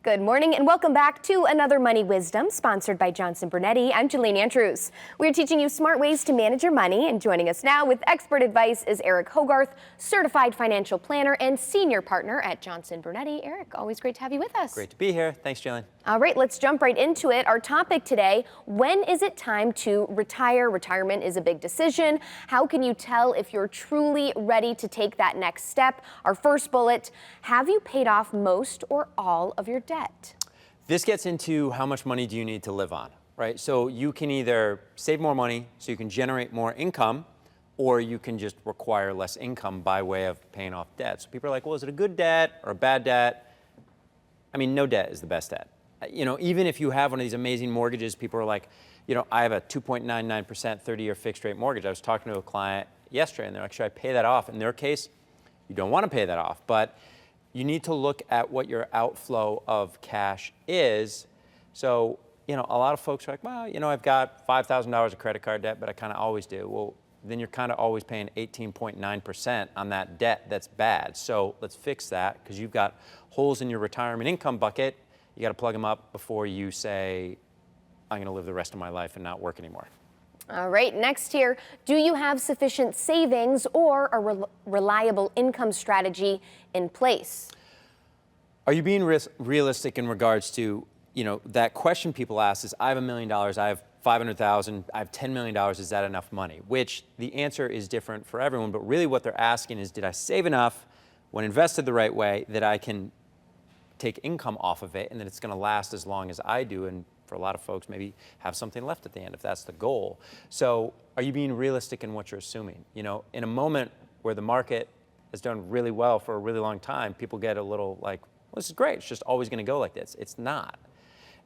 Good morning and welcome back to another Money Wisdom sponsored by Johnson Brunetti. I'm Jelaine Andrews. We're teaching you smart ways to manage your money, and joining us now with expert advice is Eric Hogarth, certified financial planner and senior partner at Johnson Brunetti. Eric, always great to have you with us. Great to be here. Thanks, Jelaine. All right, let's jump right into it. Our topic today, when is it time to retire? Retirement is a big decision. How can you tell if you're truly ready to take that next step? Our first bullet, have you paid off most or all of your debt? This gets into how much money do you need to live on, right? So you can either save more money so you can generate more income, or you can just require less income by way of paying off debt. So people are like, well, is it a good debt or a bad debt? I mean, no debt is the best debt. You know, even if you have one of these amazing mortgages, people are like, you know, I have a 2.99% 30-year fixed rate mortgage. I was talking to a client yesterday and they're like, should I pay that off? In their case, you don't want to pay that off, but you need to look at what your outflow of cash is. So, you know, a lot of folks are like, well, you know, I've got $5,000 of credit card debt, but I kind of always do. Well, then you're kind of always paying 18.9% on that debt. That's bad. So let's fix that, because you've got holes in your retirement income bucket. You got to plug them up before you say, I'm going to live the rest of my life and not work anymore. All right, next here, do you have sufficient savings or a reliable income strategy in place? Are you being realistic in regards to, you know, that question people ask is, I have $1 million, I have 500,000, I have $10 million, is that enough money? Which the answer is different for everyone, but really what they're asking is, did I save enough when invested the right way that I can take income off of it and that it's going to last as long as I do? And for a lot of folks, maybe have something left at the end if that's the goal. So are you being realistic in what you're assuming? You know, in a moment where the market has done really well for a really long time, people get a little like, well, this is great, it's just always going to go like this. It's not.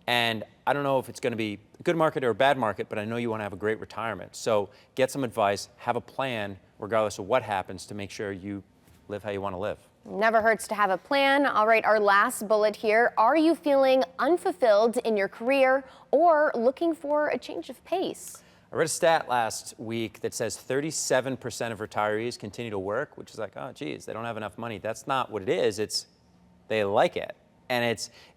And I don't know if it's going to be a good market or a bad market, but I know you want to have a great retirement. So get some advice, have a plan, regardless of what happens, to make sure you live how you want to live. Never hurts to have a plan. All right, our last bullet here. Are you feeling unfulfilled in your career or looking for a change of pace? I read a stat last week that says 37% of retirees continue to work, which is like, oh, geez, they don't have enough money. That's not what it is. It's they like it. And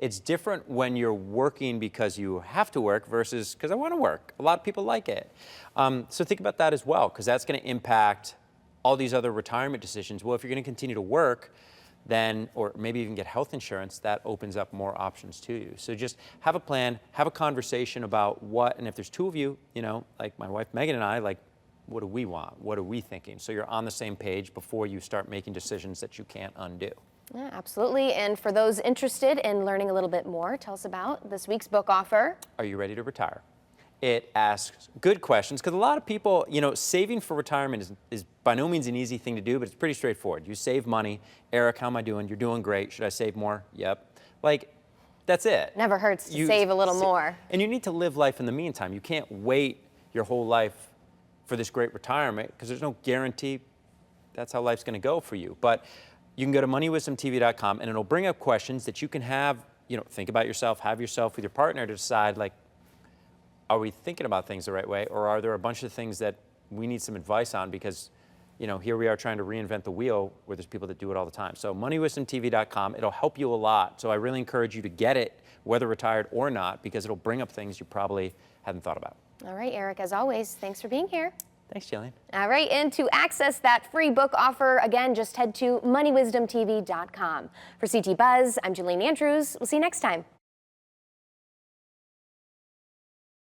it's different when you're working because you have to work versus because I want to work. A lot of people like it. So think about that as well, because that's going to impact all these other retirement decisions. Well, if you're going to continue to work, then, or maybe even get health insurance, that opens up more options to you. So just have a plan, have a conversation about what, and if there's two of you, you know, like my wife Megan and I, like, what do we want? What are we thinking? So you're on the same page before you start making decisions that you can't undo. Yeah, absolutely. And for those interested in learning a little bit more, tell us about this week's book offer. Are you ready to retire? It asks good questions, because a lot of people, you know, saving for retirement is by no means an easy thing to do, but it's pretty straightforward. You save money. Eric, how am I doing? You're doing great. Should I save more? Yep. Like, that's it. Never hurts to save a little more. And you need to live life in the meantime. You can't wait your whole life for this great retirement, because there's no guarantee that's how life's going to go for you. But you can go to moneywisdomtv.com, and it'll bring up questions that you can have, you know, think about yourself, have yourself with your partner to decide, like, are we thinking about things the right way, or are there a bunch of things that we need some advice on? Because, you know, here we are trying to reinvent the wheel where there's people that do it all the time. So moneywisdomtv.com, it'll help you a lot. So I really encourage you to get it, whether retired or not, because it'll bring up things you probably hadn't thought about. All right, Eric, as always, thanks for being here. Thanks, Jillian. All right, and to access that free book offer, again, just head to moneywisdomtv.com. For CT Buzz, I'm Jelaine Andrews. We'll see you next time.